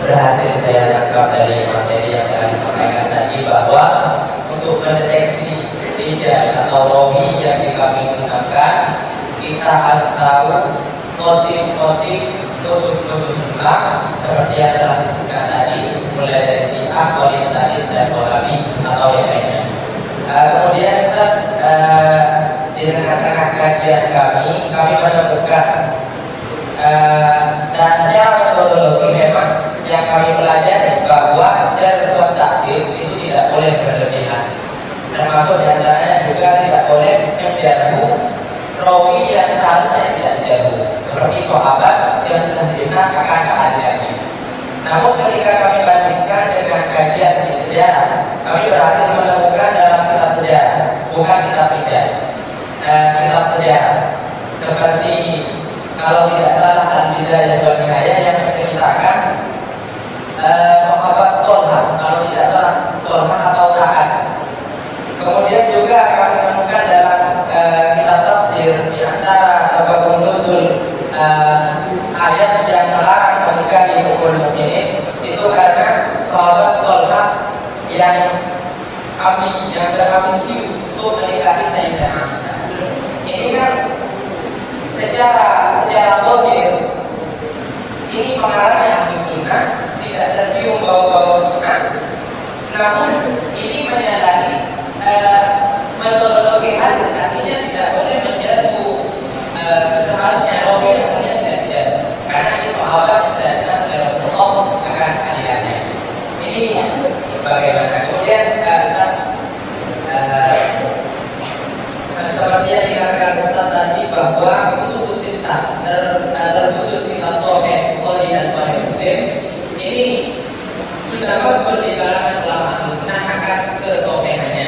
berhasil saya tangkap dari materi yang telah disampaikan tadi bahwa untuk mendeteksi rijal atau rawi yang kami gunakan, kita harus tahu motif-motif musuh-musuh Islam seperti yang telah disebutkan tadi, mulai dari Syiah, Orientalis, dan Wahabi atau yang lainnya. Kemudian di tengah-tengah kajian kami menemukan dan secara metodologi memang yang kami pelajari bahwa jarh ta'dil itu tidak boleh berlebihan, termasuk diantaranya juga tidak boleh menjarhu rawi yang seharusnya tidak dijarhu, seperti sahabat yang sudah dijelas akan keadilannya. Namun ketika kami bandingkan dengan kajian di sejarah, kami berhasil menemukan dalam kitab sejarah, bukan kitab hijab, kitab sejarah, seperti kalau tidak salah Al-Bidayah wa Nihayah yang menceritakan sahabat Tolha, kalau tidak salah Tolha atau Sa'ad. Kemudian juga kami menemukan dalam kitab tafsir di antara sababun nuzul ayat yang melarang menikahi ummul mukminin itu karena sahabat Tolha yang berambisius untuk menikahi Sayyidah Aisyah. Ini kan secara zahir ini pengarangnya ahli sunnah, tidak tercium bau-bau sunnah, namun ini menyalahi metodologi hadis, artinya tidak boleh menjatuh seharusnya rawi yang seharusnya tidak dijatuh, karena ini sahabat yang sudah jelas oleh Rasulullah akan keadilannya. Ini bagaimana? Kemudian seperti yang dikatakan Ustaz tadi bahwa untuk sintah terkhusus kitab Sahih Bukhari dan Sahih Muslim ini sudah masuk di kalangan ulama sunnah akan kesohihannya.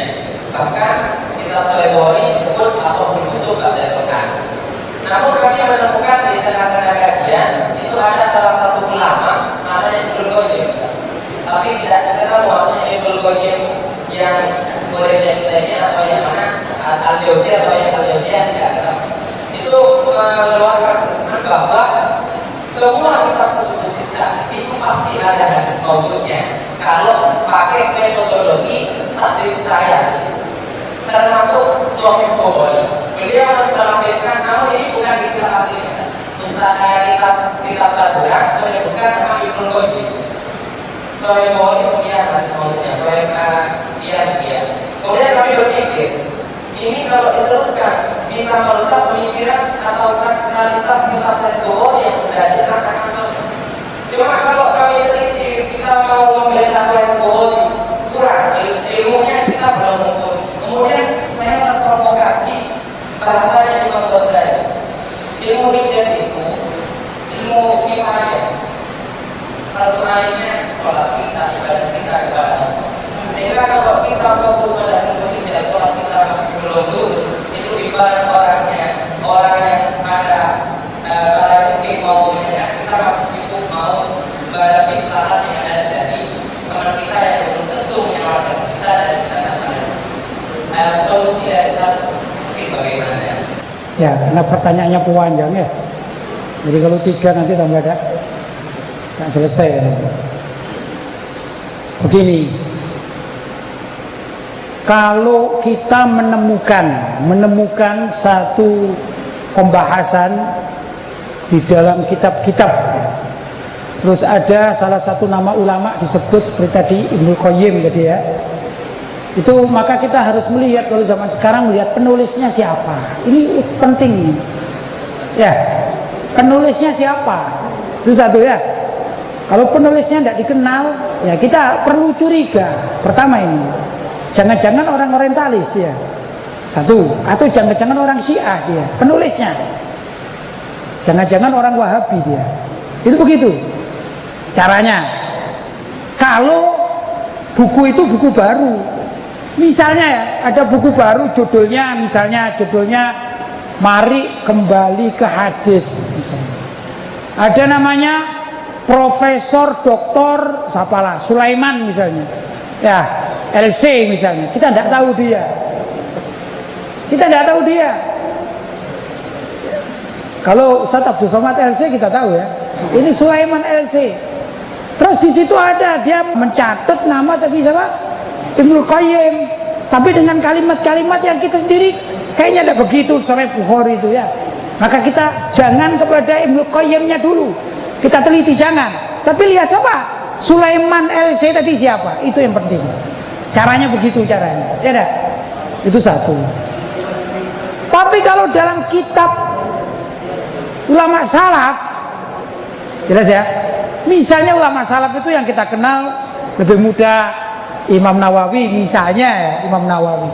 Bahkan kitab Sahih Bukhari disebut ashahul kutub ba'da Quran. Namun kami menemukan di tengah-tengah kajian itu ada salah satu ulama namanya Ibnu Qayyim, tapi tidak ketemu namanya Ibnu Qayyim yang muridnya kita ini atau yang mana Al-Jauziyah atau yang Al-Jauziyah tidak ketemu. Itu mengeluarkan bahwa semua kitab kutub sittah itu pasti ada hadis maudhu'nya kalau pakai metodologi takdir saya, termasuk Sahih Bukhari. Beliau melampirkan, namun ini bukan di kitab asli kitab Taburan menyebutkan nama Ibnu Qayyim. Sahih Bukhari sekian hadis maudhu'nya, Sahih sekian. Kemudian kami berpikir, ini kalau diteruskan bisa merusak pemikiran atau sakralitas kitab Sahih Bukhari yang sudah diterangkan. Cuma kalau kami teliti, kita mau membela Sahih Bukhari kurang, ilmunya kita belum mumpuni. Kemudian saya terprovokasi bahasanya Imam Ghazali. Ilmu hijab itu ilmu kifayah. Fardu ainnya sholat kita, ibadah kita kepada Allah. Sehingga kalau kita fokus pada ilmu hijab, sholat kita masih belum lurus, itu ibarat orang yang ada pada titik mau menyenyak, kita masih sibuk mau menghadapi standar yang ada dari teman kita yang belum tentu menyelamatkan kita dari standar. Solusi dari Islam mungkin bagaimana? Ya, karena pertanyaannya panjang ya. Jadi kalau 3 nanti tambah tak selesai. Begini, kalau kita menemukan satu pembahasan di dalam kitab-kitab, terus ada salah satu nama ulama disebut seperti tadi Ibnu Qayyim tadi ya, itu maka kita harus melihat, kalau zaman sekarang melihat penulisnya siapa. Ini penting ya, penulisnya siapa itu satu ya. Kalau penulisnya tidak dikenal ya kita perlu curiga. Pertama ini, jangan-jangan orang orientalis ya, satu, atau jangan-jangan orang Syiah dia penulisnya, jangan-jangan orang Wahabi dia. Itu begitu caranya. Kalau buku itu buku baru, misalnya ya, ada buku baru judulnya Mari Kembali ke Hadis misalnya. Ada namanya Profesor Doktor Sapalah Sulaiman misalnya. Ya, LC misalnya. Kita tidak tahu dia. Kalau Ustaz Abdul Somad LC kita tahu ya. Ini Sulaiman LC. Terus di situ ada dia mencatat nama tadi siapa? Ibnu Qayyim. Tapi dengan kalimat-kalimat yang kita sendiri kayaknya tidak begitu Sahih Bukhari itu ya. Maka kita jangan kepada Ibnu Qayyimnya dulu. Kita teliti jangan. Tapi lihat siapa? Sulaiman LC tadi siapa? Itu yang penting. Caranya begitu caranya. Ya dah. Itu satu. Tapi kalau dalam kitab ulama salaf, jelas ya. Misalnya ulama salaf itu yang kita kenal lebih mudah, Imam Nawawi misalnya ya, Imam Nawawi.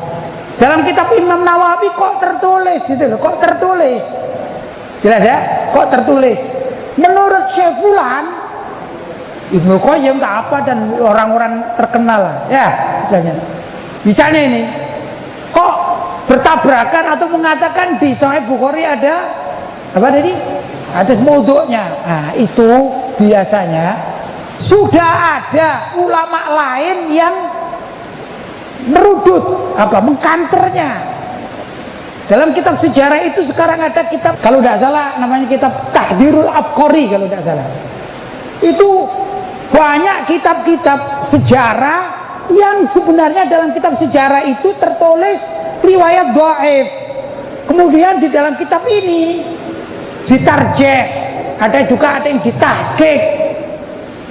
Dalam kitab Imam Nawawi kok tertulis gitu loh, kok tertulis. Jelas ya? Kok tertulis? Menurut Syekh Fulan, Ibnu Qayyim tak apa dan orang-orang terkenal lah, ya misalnya. Misalnya ini, kok bertabrakan atau mengatakan di Sahih Bukhari ada apa tadi? Hadis maudhu'nya. Nah, itu biasanya sudah ada ulama lain yang merudut apa mengkanternya. Dalam kitab sejarah itu sekarang ada kitab, kalau tidak salah namanya kitab Tahdirul Abqari kalau tidak salah. Itu banyak kitab-kitab sejarah yang sebenarnya dalam kitab sejarah itu tertulis riwayat dhaif. Kemudian di dalam kitab ini ditarjeh, ada juga ada yang ditahqiq.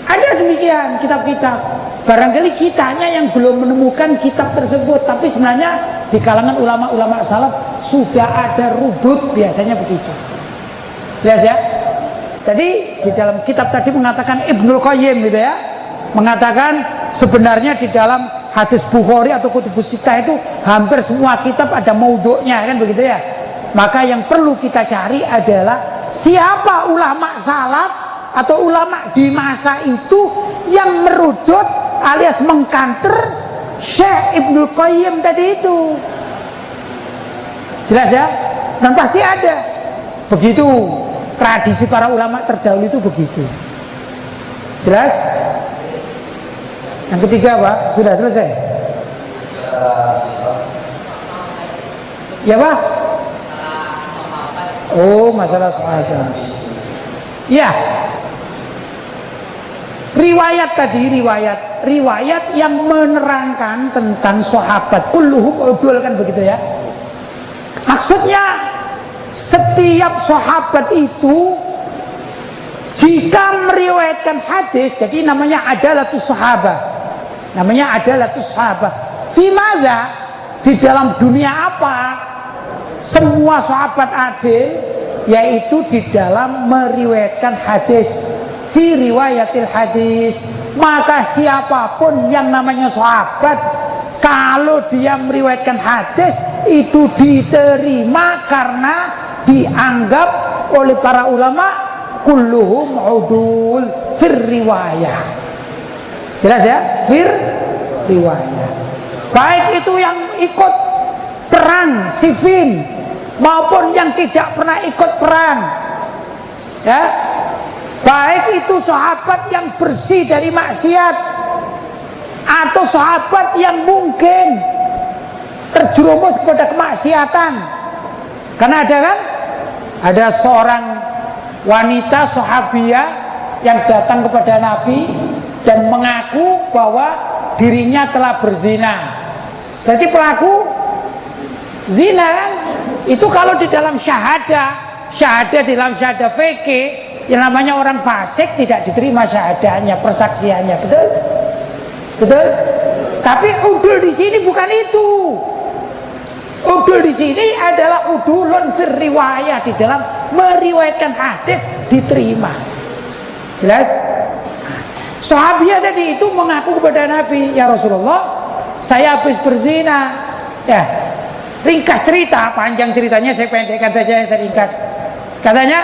Ada demikian kitab-kitab. Barangkali kitanya yang belum menemukan kitab tersebut, tapi sebenarnya di kalangan ulama-ulama salaf sudah ada rudud biasanya begitu. Lihat ya. Jadi di dalam kitab tadi mengatakan Ibnu Qayyim gitu ya, mengatakan sebenarnya di dalam hadis Bukhari atau Kutubus Sittah itu hampir semua kitab ada maudhu'nya kan begitu ya. Maka yang perlu kita cari adalah siapa ulama salaf atau ulama di masa itu yang merudut alias mengkanter Syekh Ibnu Qayyim tadi itu. Jelas ya? Dan pasti ada. Begitu tradisi para ulama terdahulu itu begitu. Jelas? Yang ketiga Pak, sudah selesai? Ya Pak? Oh, masalah sahabat. Ya. Riwayat tadi, riwayat yang menerangkan tentang sahabat kulluhum udul kan begitu ya. Maksudnya setiap sahabat itu jika meriwayatkan hadis, jadi namanya adalatus sahabah. Namanya adalatus sahabah. Fi madza? Di dalam dunia apa? Semua sahabat adil, yaitu di dalam meriwayatkan hadis. Fi riwayatil hadis. Maka siapapun yang namanya sahabat, kalau dia meriwayatkan hadis itu diterima karena dianggap oleh para ulama kulluhum udul fir riwayah. Jelas ya? Fir riwayah. Baik itu yang ikut perang Siffin maupun yang tidak pernah ikut perang, ya, baik itu sahabat yang bersih dari maksiat atau sahabat yang mungkin terjerumus kepada kemaksiatan. Karena ada kan, ada seorang wanita sahabiah yang datang kepada Nabi dan mengaku bahwa dirinya telah berzina. Jadi pelaku zina kan? Itu kalau di dalam syahadah di dalam syahadah fikih yang namanya orang fasik tidak diterima syahadahnya, persaksiannya, betul? Betul? Tapi udul di sini bukan itu. Udul di sini adalah udulun fir riwayah, di dalam meriwayatkan hadis diterima. Jelas? Sahabiah tadi itu mengaku kepada Nabi, ya Rasulullah, saya habis berzina. Ya, ringkas cerita, panjang ceritanya saya pendekkan saja, saya ringkas. Katanya,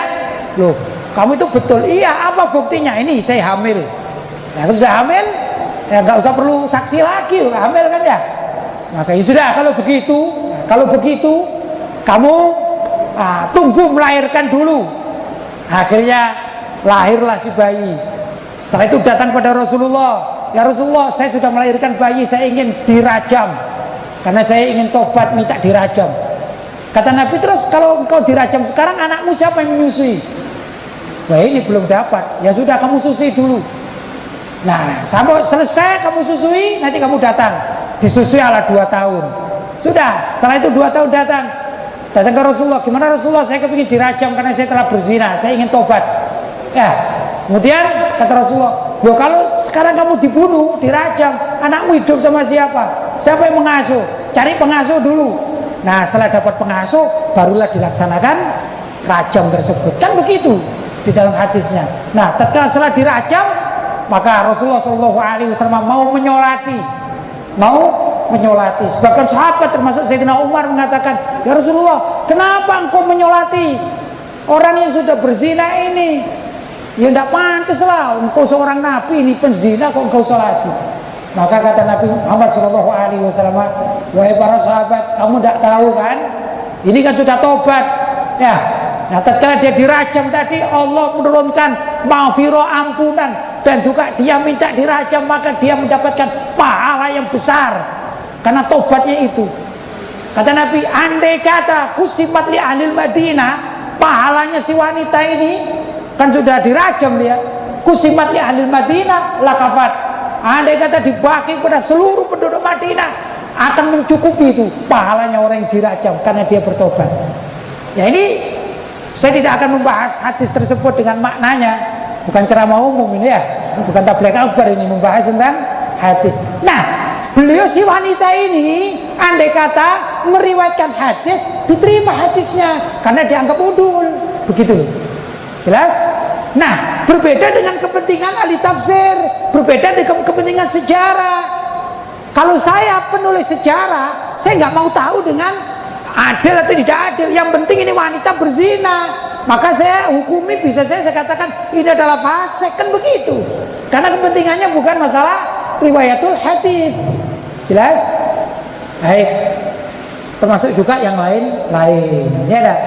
loh, kamu itu betul? Iya, apa buktinya? Ini saya hamil. Ya, sudah hamil, ya nggak usah perlu saksi lagi, hamil kan ya. Maka ya sudah, kalau begitu, kamu tunggu melahirkan dulu. Akhirnya lahirlah si bayi. Setelah itu datang pada Rasulullah. Ya Rasulullah, saya sudah melahirkan bayi, saya ingin dirajam karena saya ingin tobat minta dirajam. Kata Nabi, terus kalau engkau dirajam sekarang anakmu siapa yang menyusui? Wah, ini belum dapat. Ya sudah, kamu susui dulu. Nah, sampai selesai kamu susui, nanti kamu datang. Disusui ala 2 tahun. Sudah, setelah itu 2 tahun datang ke Rasulullah. Gimana Rasulullah, saya kepingin dirajam karena saya telah berzina, saya ingin tobat. Ya, kemudian kata Rasulullah, loh kalau sekarang kamu dibunuh, dirajam, anakmu hidup sama siapa? Siapa yang mengasuh? Cari pengasuh dulu. Nah, setelah dapat pengasuh, barulah dilaksanakan rajam tersebut. Kan begitu di dalam hadisnya. Nah, setelah dirajam, maka Rasulullah SAW mau menyolati. Bahkan sahabat termasuk Sayyidina Umar mengatakan, ya Rasulullah, kenapa engkau menyolati orang yang sudah berzina ini? Ya tidak pantas lah, engkau seorang nabi ini penzina kok engkau solati. Maka kata Nabi Muhammad SAW, wahai para sahabat, kamu tidak tahu kan? Ini kan sudah tobat, ya. Nah, tatkala dia dirajam tadi, Allah menurunkan maghfirah, ampunan, dan juga dia minta dirajam, maka dia mendapatkan pahala yang besar karena tobatnya itu. Kata Nabi, andai kata kusimat li ahlil Madinah, pahalanya si wanita ini kan sudah dirajam dia, kusimat li ahlil Madinah lakafat. Andai kata dibagi kepada seluruh penduduk Madinah, akan mencukupi itu pahalanya orang yang dirajam karena dia bertobat. Ya, ini saya tidak akan membahas hadis tersebut dengan maknanya, bukan ceramah umum ini ya, bukan tabligh akbar ini, membahas tentang hadis. Nah, beliau si wanita ini andai kata meriwayatkan hadis, diterima hadisnya karena dianggap udul, begitu. Jelas? Nah, berbeda dengan kepentingan ahli tafsir, berbeda dengan kepentingan sejarah. Kalau saya penulis sejarah, saya nggak mau tahu dengan adil atau tidak adil, yang penting ini wanita berzina, maka saya hukumi, bisa saya katakan ini adalah fasik, kan begitu, karena kepentingannya bukan masalah riwayatul hadis. Jelas? Baik, termasuk juga yang lain ya dah.